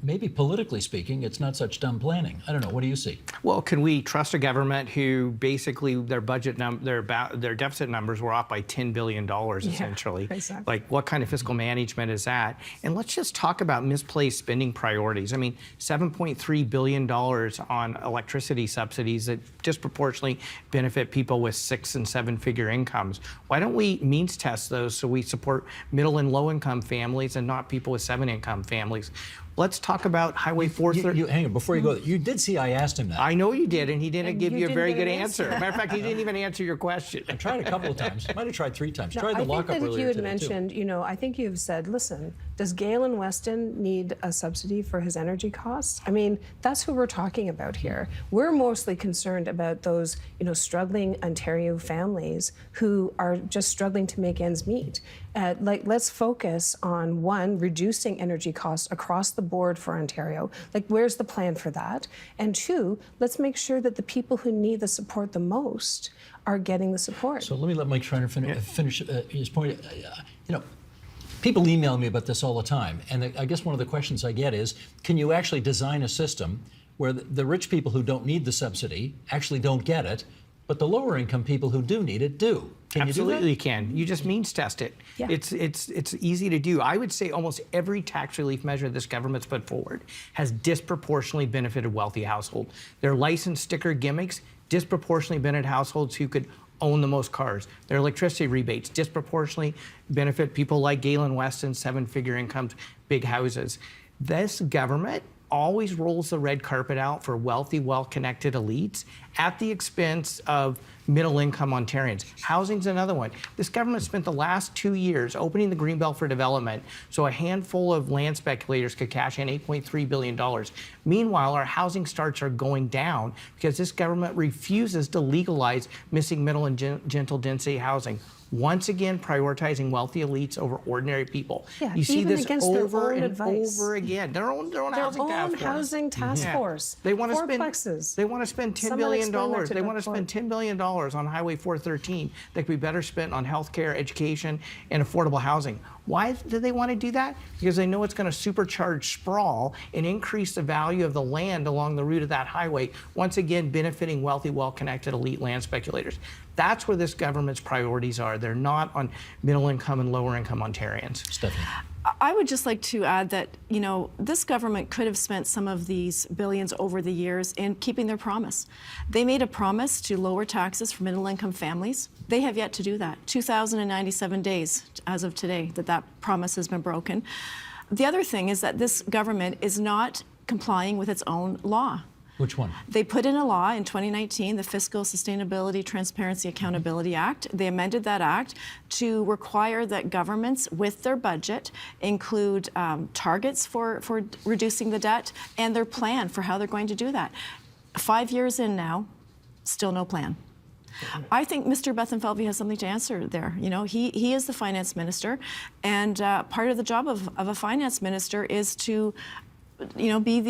maybe politically speaking, it's not such dumb planning. I don't know. What do you see? Well, can we trust a government who basically their deficit numbers were off by $10 billion essentially? Exactly. Like, what kind of fiscal management is that? And let's just talk about misplaced spending priorities. I mean, $7.3 billion on electricity subsidies that disproportionately benefit people with 6- and 7-figure incomes. Why don't we means test those so we support middle and low income families and not people with 7-income families? Let's talk about Highway 430. Hang on, before you go, you did see I asked him that. I know you did, and he didn't give you a very good answer. answer. Matter of fact, he didn't even answer your question. I tried a couple of times. Might have tried 3 times. No, Tried the I think lockup that if earlier you had today, mentioned, too. you know, I think you've said, listen, does Galen Weston need a subsidy for his energy costs? I mean, that's who we're talking about here. We're mostly concerned about those, you know, struggling Ontario families who are just struggling to make ends meet. Let's focus on, one, reducing energy costs across the board for Ontario. Like, where's the plan for that? And 2, let's make sure that the people who need the support the most are getting the support. So let me let Mike Schreiner finish his point. You know, people email me about this all the time, and I guess one of the questions I get is, can you actually design a system where the rich people who don't need the subsidy actually don't get it, but the lower income people who do need it do? Can Absolutely you do that? you can. You just means test it. Yeah. It's easy to do. I would say almost every tax relief measure this government's put forward has disproportionately benefited wealthy households. Their license sticker gimmicks disproportionately benefit households who could own the most cars. Their electricity rebates disproportionately benefit people like Galen Weston, 7-figure incomes, big houses. This government always rolls the red carpet out for wealthy, well-connected elites at the expense of middle-income Ontarians. Housing's another one. This government spent the last 2 years opening the Greenbelt for development so a handful of land speculators could cash in $8.3 billion. Meanwhile, our housing starts are going down because this government refuses to legalize missing middle and gentle density housing. Once again, prioritizing wealthy elites over ordinary people. Yeah, you see even this against their over own and advice. over again. Their own housing task force. Housing task Yeah. force. They want to spend. Fourplexes. They want to spend $10 Someone billion. explain that to They Doug want to spend $10 billion on Highway 413 that could be better spent on healthcare, education, and affordable housing. Why do they want to do that? Because they know it's going to supercharge sprawl and increase the value of the land along the route of that highway, once again benefiting wealthy, well-connected elite land speculators. That's where this government's priorities are. They're not on middle-income and lower-income Ontarians. Stephanie. I would just like to add that, you know, this government could have spent some of these billions over the years in keeping their promise. They made a promise to lower taxes for middle-income families. They have yet to do that. 2,097 days as of today that promise has been broken. The other thing is that this government is not complying with its own law. Which one? They put in a law in 2019, the Fiscal Sustainability, Transparency, Accountability Act. They amended that act to require that governments, with their budget, include targets for reducing the debt and their plan for how they're going to do that. 5 years in now, still no plan. I think Mr. Bethlenfalvy has something to answer there. You know, he is the finance minister, and part of the job of a finance minister is to, you know, be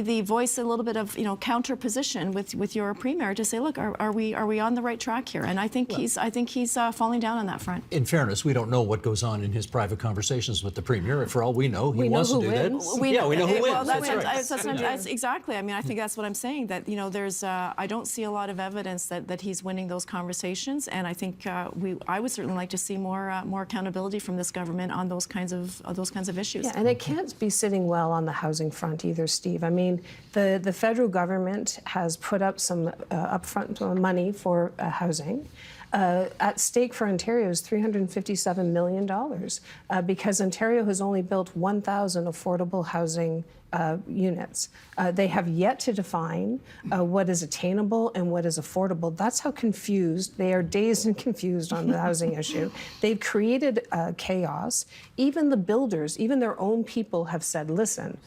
the voice, a little bit of, you know, counter position with your premier to say, look, are we on the right track here? And I think he's falling down on that front. In fairness, we don't know what goes on in his private conversations with the premier. For all we know, he wants to do that. We know who well, wins. that's That's right. that's exactly. I mean, I think that's what I'm saying. That, you know, there's I don't see a lot of evidence that he's winning those conversations, and I think I would certainly like to see more accountability from this government on those kinds of issues. Yeah, and it can't be sitting well on the housing front either, Steve. I mean, the federal government has put up some upfront money for housing. At stake for Ontario is $357 million because Ontario has only built 1,000 affordable housing units. They have yet to define what is attainable and what is affordable. That's how confused they are, dazed and confused on the housing issue. They've created chaos. Even the builders, even their own people have said, listen,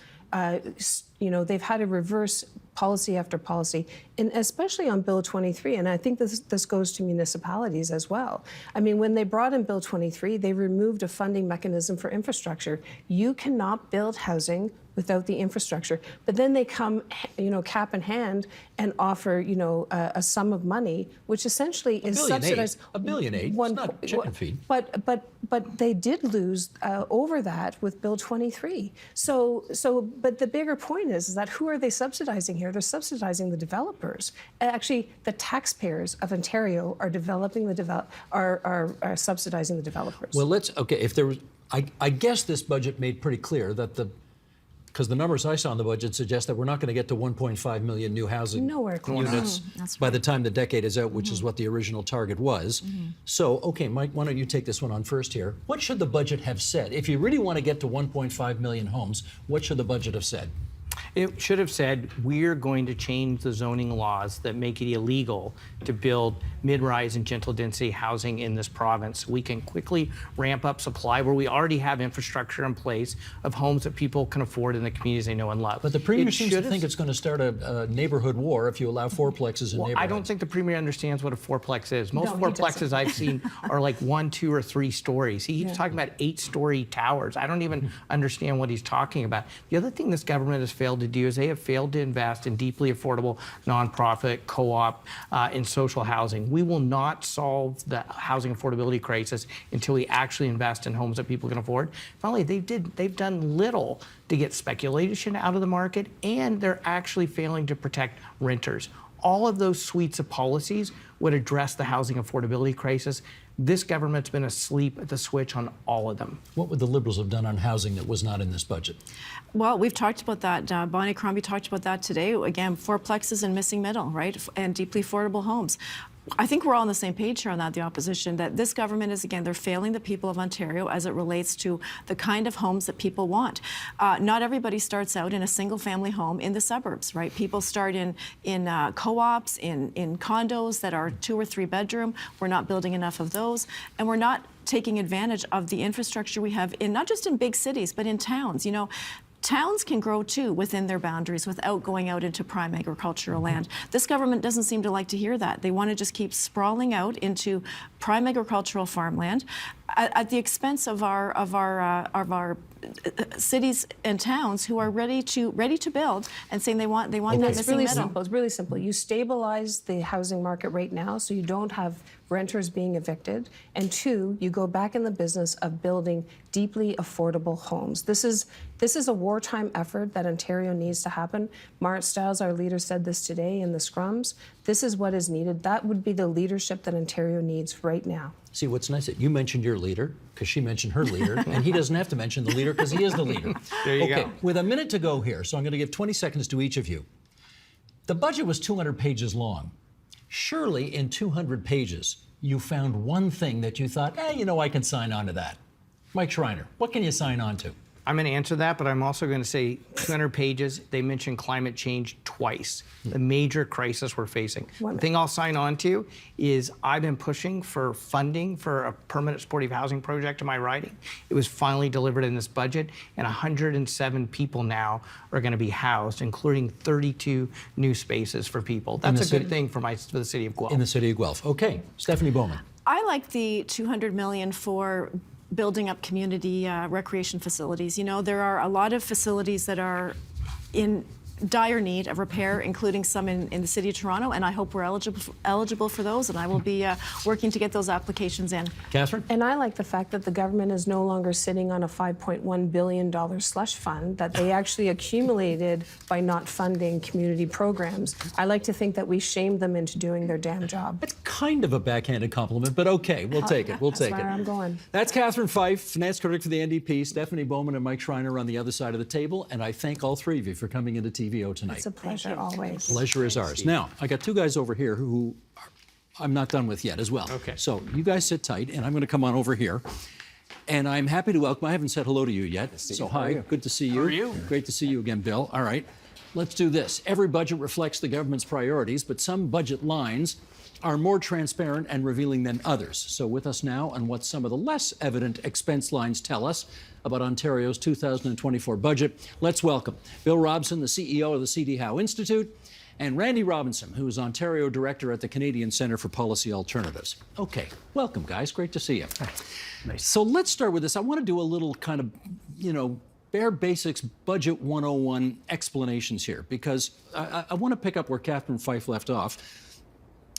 you know, they've had to reverse policy after policy, and especially on Bill 23, and I think this goes to municipalities as well. I mean, when they brought in Bill 23, they removed a funding mechanism for infrastructure. You cannot build housing without the infrastructure. But then they come, you know, cap in hand and offer, you know, a sum of money, which essentially is subsidized. $1.8 billion. It's not chicken feed. But they did lose over that with Bill 23. But the bigger point is that who are they subsidizing here? They're subsidizing the developers. Actually, the taxpayers of Ontario are are subsidizing the developers. Well, if there was, I guess this budget made pretty clear that Because the numbers I saw in the budget suggest that we're not going to get to 1.5 million new housing Nowhere close. units by the time the decade is out, which is what the original target was. So, okay, Mike, why don't you take this one on first here? What should the budget have said? If you really want to get to 1.5 million homes, what should the budget have said? It should have said, we're going to change the zoning laws that make it illegal to build mid-rise and gentle density housing in this province. We can quickly ramp up supply where we already have infrastructure in place of homes that people can afford in the communities they know and love. But the Premier seems to think it's going to start a neighborhood war if you allow fourplexes in neighborhoods. I don't think the Premier understands what a fourplex is. Most No, he fourplexes doesn't. I've seen are like 1, 2, or 3 stories. He keeps talking about 8-story towers. I don't even understand what he's talking about. The other thing this government has failed to do is they have failed to invest in deeply affordable nonprofit, co-op, and social housing. We will not solve the housing affordability crisis until we actually invest in homes that people can afford. Finally, they've done little to get speculation out of the market, and they're actually failing to protect renters. All of those suites of policies would address the housing affordability crisis. This government's been asleep at the switch on all of them. What would the Liberals have done on housing that was not in this budget? Well, we've talked about that. Bonnie Crombie talked about that today. Again, fourplexes and missing middle, right? And deeply affordable homes. I think we're all on the same page here on that, the opposition, that this government is, again, they're failing the people of Ontario as it relates to the kind of homes that people want. Not everybody starts out in a single-family home in the suburbs, right? People start in co-ops, in condos that are 2 or 3 bedroom. We're not building enough of those, and we're not taking advantage of the infrastructure we have in, not just in big cities, but in towns. You know, towns can grow too within their boundaries without going out into prime agricultural land. This government doesn't seem to like to hear that. They want to just keep sprawling out into prime agricultural farmland at the expense of our cities and towns who are ready to build and saying they want that It's missing really middle. simple. It's really simple. You stabilize the housing market right now so you don't have renters being evicted. And 2, you go back in the business of building deeply affordable homes. This is a wartime effort that Ontario needs to happen. Mart Stiles, our leader, said this today in the scrums. This is what is needed. That would be the leadership that Ontario needs right now. See, what's nice is you mentioned your leader because she mentioned her leader, and he doesn't have to mention the leader because he is the leader. There you go. With a minute to go here, so I'm going to give 20 seconds to each of you. The budget was 200 pages long. Surely in 200 pages, you found one thing that you thought, I can sign on to that. Mike Schreiner, what can you sign on to? I'm going to answer that, but I'm also going to say 200 pages, they mentioned climate change twice, the major crisis we're facing. The thing I'll sign on to is I've been pushing for funding for a permanent supportive housing project in my riding. It was finally delivered in this budget, and 107 people now are going to be housed, including 32 new spaces for people. That's a good thing for the city of Guelph. In the city of Guelph. Okay, Stephanie Bowman. I like the $200 million for building up community recreation facilities. You know, there are a lot of facilities that are in dire need of repair, including some in the City of Toronto, and I hope we're eligible for those, and I will be working to get those applications in. Catherine? And I like the fact that the government is no longer sitting on a $5.1 billion slush fund that they actually accumulated by not funding community programs. I like to think that we shamed them into doing their damn job. That's kind of a backhanded compliment, but okay, we'll take it. We'll take it. That's where I'm going. That's Catherine Fife, finance critic for the NDP, Stephanie Bowman and Mike Schreiner on the other side of the table, and I thank all 3 of you for coming into TVO tonight. It's a pleasure always. Pleasure is ours. Now, I got 2 guys over here who I'm not done with yet as well. Okay. So you guys sit tight, and I'm going to come on over here. And I'm happy to welcome, I haven't said hello to you yet. So hi, good to see you. How are you? Great to see you again, Bill. All right, let's do this. Every budget reflects the government's priorities, but some budget lines are more transparent and revealing than others. So with us now on what some of the less evident expense lines tell us about Ontario's 2024 budget, let's welcome Bill Robson, the CEO of the C.D. Howe Institute, and Randy Robinson, who is Ontario Director at the Canadian Centre for Policy Alternatives. Okay, welcome, guys. Great to see you. Nice. So let's start with this. I want to do a little kind of, bare basics budget 101 explanations here, because I want to pick up where Catherine Fife left off.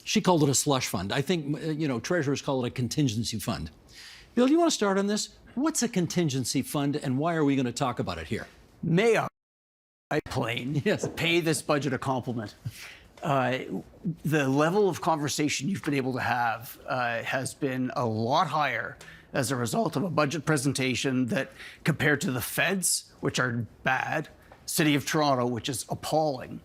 She called it a slush fund. I think, treasurers call it a contingency fund. Bill, do you want to start on this? What's a contingency fund, and why are we going to talk about it here? May I plain Yes. pay this budget a compliment? The level of conversation you've been able to have has been a lot higher as a result of a budget presentation that, compared to the feds, which are bad, City of Toronto, which is appalling,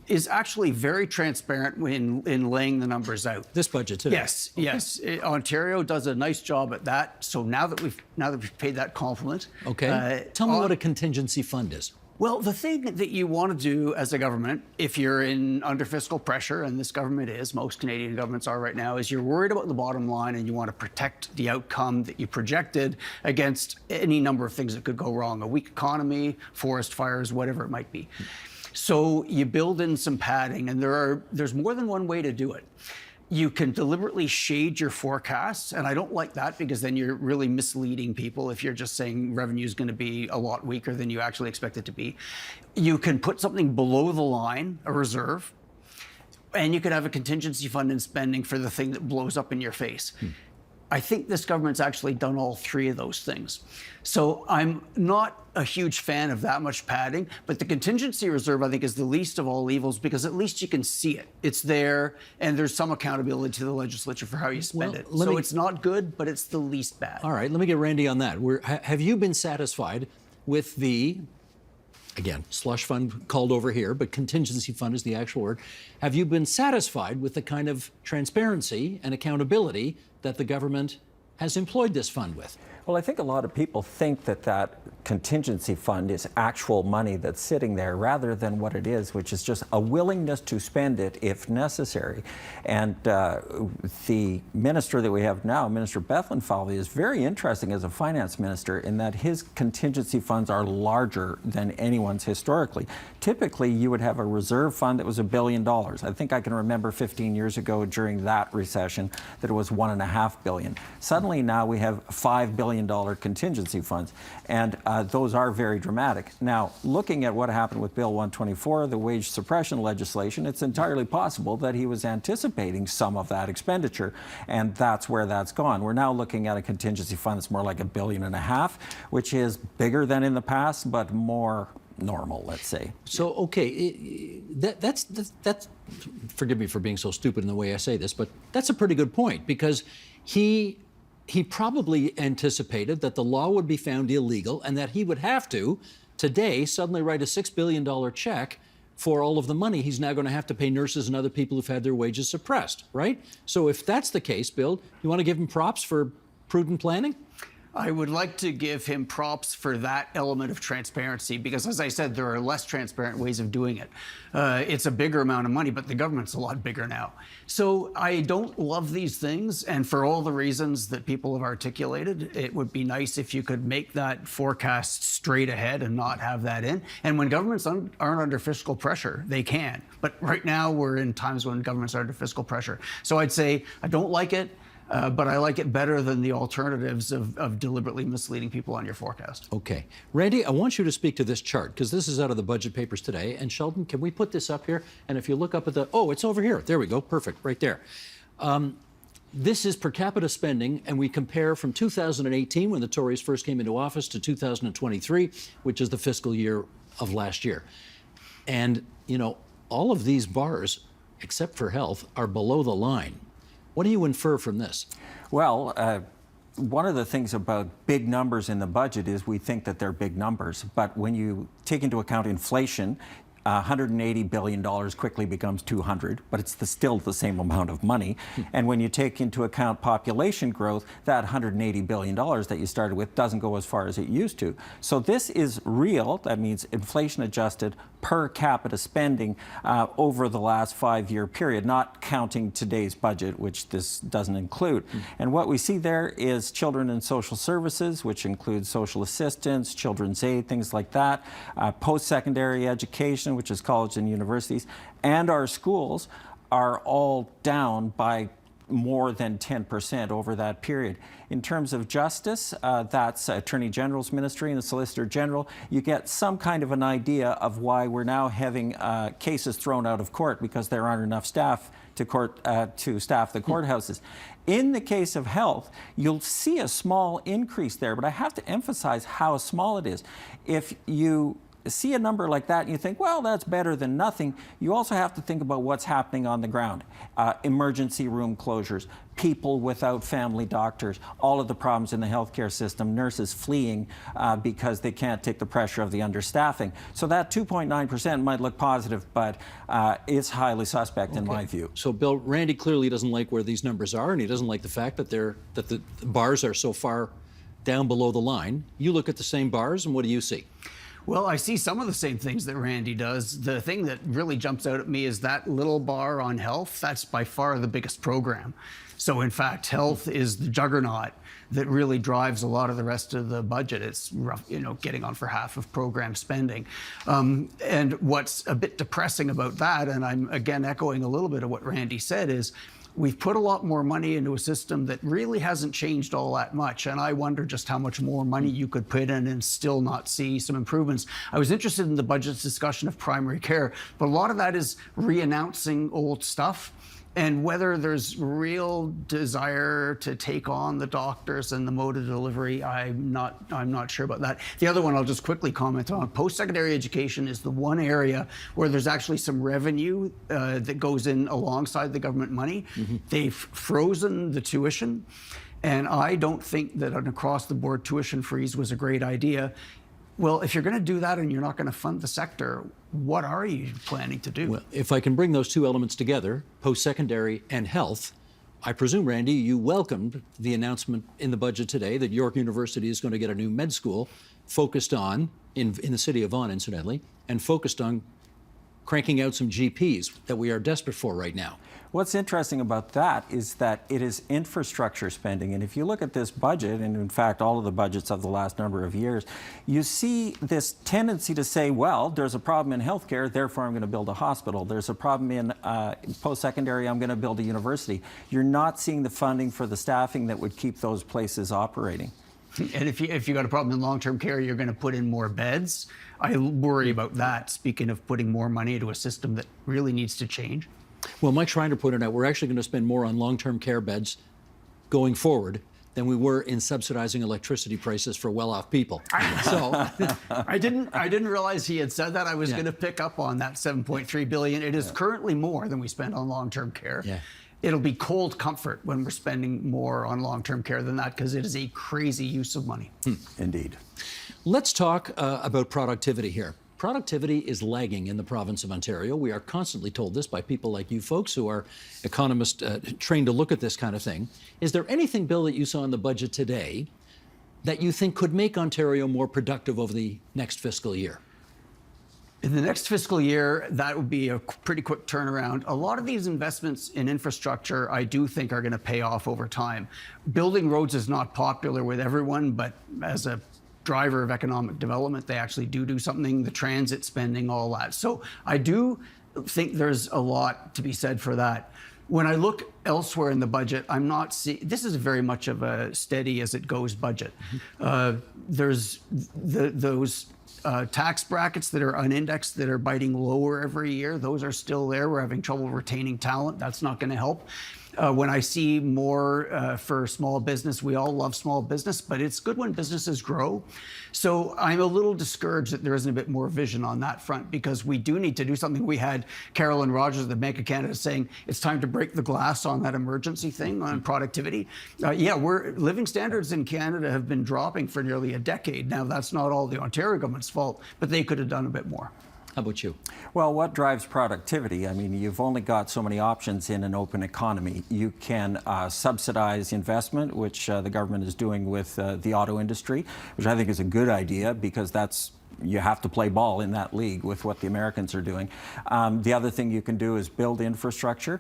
is actually very transparent in laying the numbers out. This budget today. Yes, yes. Ontario does a nice job at that. So now that we've paid that compliment. Okay. Tell me what a contingency fund is. Well, the thing that you want to do as a government, if you're under fiscal pressure, and this government is, most Canadian governments are right now, is you're worried about the bottom line and you want to protect the outcome that you projected against any number of things that could go wrong, a weak economy, forest fires, whatever it might be. So you build in some padding, and there's more than one way to do it. You can deliberately shade your forecasts, and I don't like that because then you're really misleading people if you're just saying revenue is going to be a lot weaker than you actually expect it to be. You can put something below the line, a reserve, and you could have a contingency fund in spending for the thing that blows up in your face. I think this government's actually done all three of those things. So I'm not a huge fan of that much padding, but the contingency reserve, I think, is the least of all evils because at least you can see it. It's there, and there's some accountability to the legislature for how you spend it. So it's not good, but it's the least bad. All right, let me get Randy on that. Have you been satisfied with the, again, slush fund called over here, but contingency fund is the actual word. Have you been satisfied with the kind of transparency and accountability that the government has employed this fund with? Well, I think a lot of people think that contingency fund is actual money that's sitting there rather than what it is, which is just a willingness to spend it if necessary. And the minister that we have now, Minister Bethlenfalvy, is very interesting as a finance minister in that his contingency funds are larger than anyone's historically. Typically, you would have a reserve fund that was $1 billion. I think I can remember 15 years ago during that recession that it was $1.5 billion. Suddenly now we have $5 billion contingency funds, and those are very dramatic. Now, looking at what happened with Bill 124, the wage suppression legislation, it's entirely possible that he was anticipating some of that expenditure, and that's where that's gone. We're now looking at a contingency fund that's more like $1.5 billion, which is bigger than in the past, but more normal, let's say. So, okay, that's forgive me for being so stupid in the way I say this, but that's a pretty good point because he probably anticipated that the law would be found illegal and that he would have to, today, suddenly write a $6 billion check for all of the money he's now going to have to pay nurses and other people who've had their wages suppressed, right? So if that's the case, Bill, you want to give him props for prudent planning? I would like to give him props for that element of transparency because, as I said, there are less transparent ways of doing it. It's a bigger amount of money, but the government's a lot bigger now. So I don't love these things, and for all the reasons that people have articulated, it would be nice if you could make that forecast straight ahead and not have that in. And when governments aren't under fiscal pressure, they can. But right now, we're in times when governments are under fiscal pressure. So I'd say I don't like it. But I like it better than the alternatives of deliberately misleading people on your forecast. Okay. Randy, I want you to speak to this chart because this is out of the budget papers today. And Sheldon, can we put this up here? And if you look up at it's over here. There we go. Perfect. Right there. This is per capita spending, and we compare from 2018, when the Tories first came into office, to 2023, which is the fiscal year of last year. And, all of these bars, except for health, are below the line. What do you infer from this? Well, one of the things about big numbers in the budget is we think that they're big numbers. But when you take into account inflation, $180 billion quickly becomes 200, but it's still the same amount of money. And when you take into account population growth, that $180 billion that you started with doesn't go as far as it used to. So this is real. That means inflation adjusted per capita spending over the last 5-year period, not counting today's budget, which this doesn't include. And what we see there is children and social services, which includes social assistance, children's aid, things like that, post-secondary education, which is college and universities, and our schools are all down by more than 10% over that period. In terms of justice, that's Attorney General's ministry and the Solicitor General. You get some kind of an idea of why we're now having cases thrown out of court because there aren't enough staff to staff the courthouses. In the case of health, you'll see a small increase there, but I have to emphasize how small it is. If you see a number like that and you think, well, that's better than nothing, you also have to think about what's happening on the ground. Emergency room closures, people without family doctors, all of the problems in the healthcare system, nurses fleeing because they can't take the pressure of the understaffing. So that 2.9% might look positive, but it's highly suspect in my view. So, Bill, Randy clearly doesn't like where these numbers are, and he doesn't like the fact that the bars are so far down below the line. You look at the same bars, and what do you see? Well, I see some of the same things that Randy does. The thing that really jumps out at me is that little bar on health. That's by far the biggest program. So, in fact, health is the juggernaut that really drives a lot of the rest of the budget. It's rough, getting on for half of program spending. And what's a bit depressing about that, and I'm again echoing a little bit of what Randy said, is we've put a lot more money into a system that really hasn't changed all that much. And I wonder just how much more money you could put in and still not see some improvements. I was interested in the budget's discussion of primary care, but a lot of that is re-announcing old stuff. And whether there's real desire to take on the doctors and the mode of delivery, I'm not sure about that. The other one I'll just quickly comment on, post-secondary education is the one area where there's actually some revenue that goes in alongside the government money. They've frozen the tuition, and I don't think that an across-the-board tuition freeze was a great idea. Well, if you're going to do that and you're not going to fund the sector, what are you planning to do? Well, if I can bring those two elements together, post-secondary and health, I presume, Randy, you welcomed the announcement in the budget today that York University is going to get a new med school focused on, in the city of Vaughan, incidentally, and focused on cranking out some GPs that we are desperate for right now. What's interesting about that is that it is infrastructure spending. And if you look at this budget, and in fact all of the budgets of the last number of years, you see this tendency to say, well, there's a problem in healthcare, therefore I'm going to build a hospital. There's a problem in post-secondary, I'm going to build a university. You're not seeing the funding for the staffing that would keep those places operating. And if you got a problem in long-term care, you're going to put in more beds. I worry about that, speaking of putting more money into a system that really needs to change. Well, Mike Schreiner put it out, we're actually going to spend more on long-term care beds going forward than we were in subsidizing electricity prices for well-off people. So I didn't realize he had said that. I was going to pick up on that $7.3 billion. It is currently more than we spend on long-term care. It'll be cold comfort when we're spending more on long-term care than that, because it is a crazy use of money. Indeed. Let's talk about productivity here. Productivity is lagging in the province of Ontario. We are constantly told this by people like you folks who are economists trained to look at this kind of thing. Is there anything, Bill, that you saw in the budget today that you think could make Ontario more productive over the next fiscal year? In the next fiscal year, that would be a pretty quick turnaround. A lot of these investments in infrastructure, I do think, are going to pay off over time. Building roads is not popular with everyone, but as a driver of economic development, they actually do something, the transit spending, all that. So I do think there's a lot to be said for that. When I look elsewhere in the budget, I'm not seeing, this is very much of a steady as it goes budget. There's those tax brackets that are unindexed that are biting lower every year. Those are still there. We're having trouble retaining talent. That's not going to help. When I see more for small business, we all love small business, but it's good when businesses grow. So I'm a little discouraged that there isn't a bit more vision on that front, because we do need to do something. We had Carolyn Rogers of the Bank of Canada saying it's time to break the glass on that emergency thing on productivity. Living standards in Canada have been dropping for nearly a decade. Now, that's not all the Ontario government's fault, but they could have done a bit more. How about you? Well, what drives productivity? I mean, you've only got so many options in an open economy. You can subsidize investment, which the government is doing with the auto industry, which I think is a good idea, because you have to play ball in that league with what the Americans are doing. The other thing you can do is build infrastructure.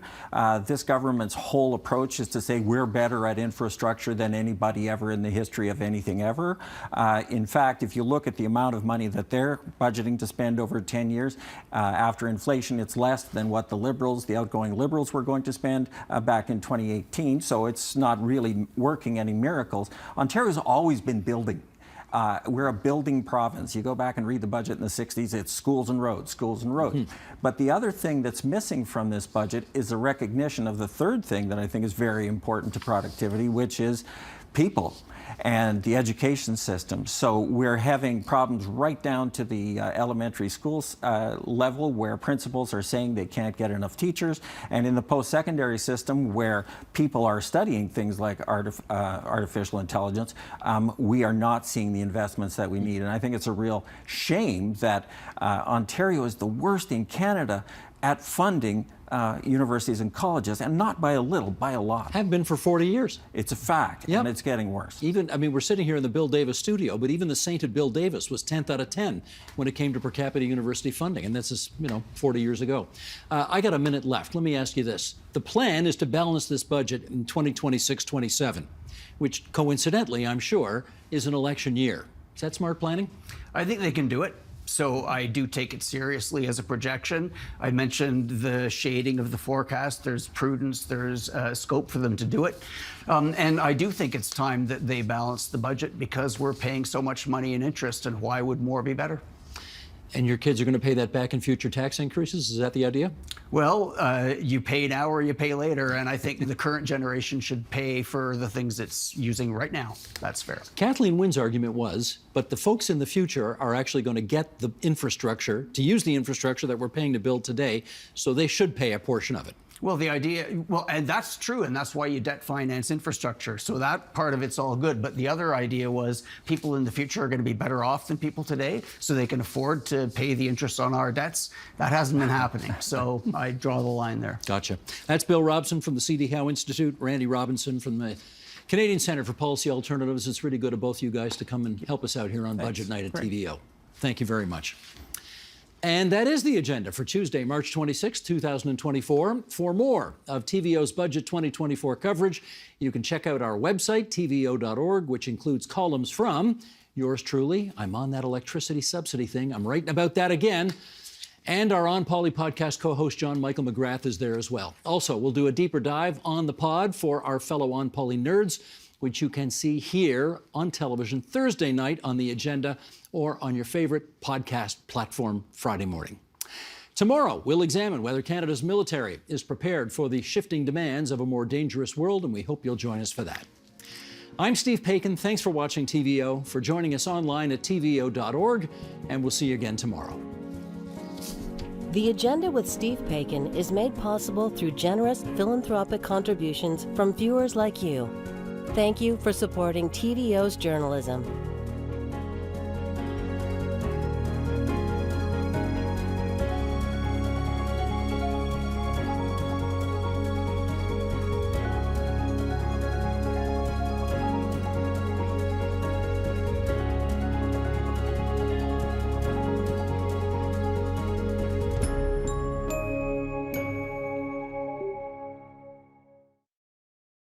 This government's whole approach is to say we're better at infrastructure than anybody ever in the history of anything ever. In fact, if you look at the amount of money that they're budgeting to spend over 10 years, after inflation, it's less than what the outgoing Liberals were going to spend back in 2018. So it's not really working any miracles. Ontario's always been building. We're a building province. You go back and read the budget in the 60s, it's schools and roads, schools and roads. But the other thing that's missing from this budget is a recognition of the third thing that I think is very important to productivity, which is people and the education system. So we're having problems right down to the elementary schools level, where principals are saying they can't get enough teachers, and in the post-secondary system where people are studying things like artificial intelligence, we are not seeing the investments that we need. And I think it's a real shame that Ontario is the worst in Canada at funding universities and colleges, and not by a little, by a lot. Have been for 40 years. It's a fact, and it's getting worse. Even, I mean, we're sitting here in the Bill Davis studio, but even the sainted Bill Davis was 10th out of 10 when it came to per capita university funding, and this is, 40 years ago. I got a minute left. Let me ask you this. The plan is to balance this budget in 2026-27, which coincidentally, I'm sure, is an election year. Is that smart planning? I think they can do it. So I do take it seriously as a projection. I mentioned the shading of the forecast. There's prudence, there's scope for them to do it. And I do think it's time that they balance the budget, because we're paying so much money in interest, and why would more be better? And your kids are going to pay that back in future tax increases? Is that the idea? Well, you pay now or you pay later, and I think the current generation should pay for the things it's using right now. That's fair. Kathleen Wynne's argument was, but the folks in the future are actually going to get the infrastructure, to use the infrastructure that we're paying to build today, so they should pay a portion of it. Well, and that's true, and that's why you debt finance infrastructure. So that part of it's all good. But the other idea was people in the future are going to be better off than people today, so they can afford to pay the interest on our debts. That hasn't been happening. So I draw the line there. Gotcha. That's Bill Robson from the C.D. Howe Institute, Randy Robinson from the Canadian Centre for Policy Alternatives. It's really good of both you guys to come and help us out here on Budget Night at TVO. Thank you very much. And that is the agenda for Tuesday, March 26, 2024. For more of TVO's Budget 2024 coverage, you can check out our website, tvo.org, which includes columns from yours truly. I'm on that electricity subsidy thing. I'm writing about that again. And our On Poly podcast co-host, John Michael McGrath, is there as well. Also, we'll do a deeper dive on the pod for our fellow On Poly nerds, which you can see here on television Thursday night on the agenda, or on your favorite podcast platform Friday morning. Tomorrow, we'll examine whether Canada's military is prepared for the shifting demands of a more dangerous world, and we hope you'll join us for that. I'm Steve Paikin. Thanks for watching TVO, for joining us online at tvo.org, and we'll see you again tomorrow. The Agenda with Steve Paikin is made possible through generous philanthropic contributions from viewers like you. Thank you for supporting TVO's journalism.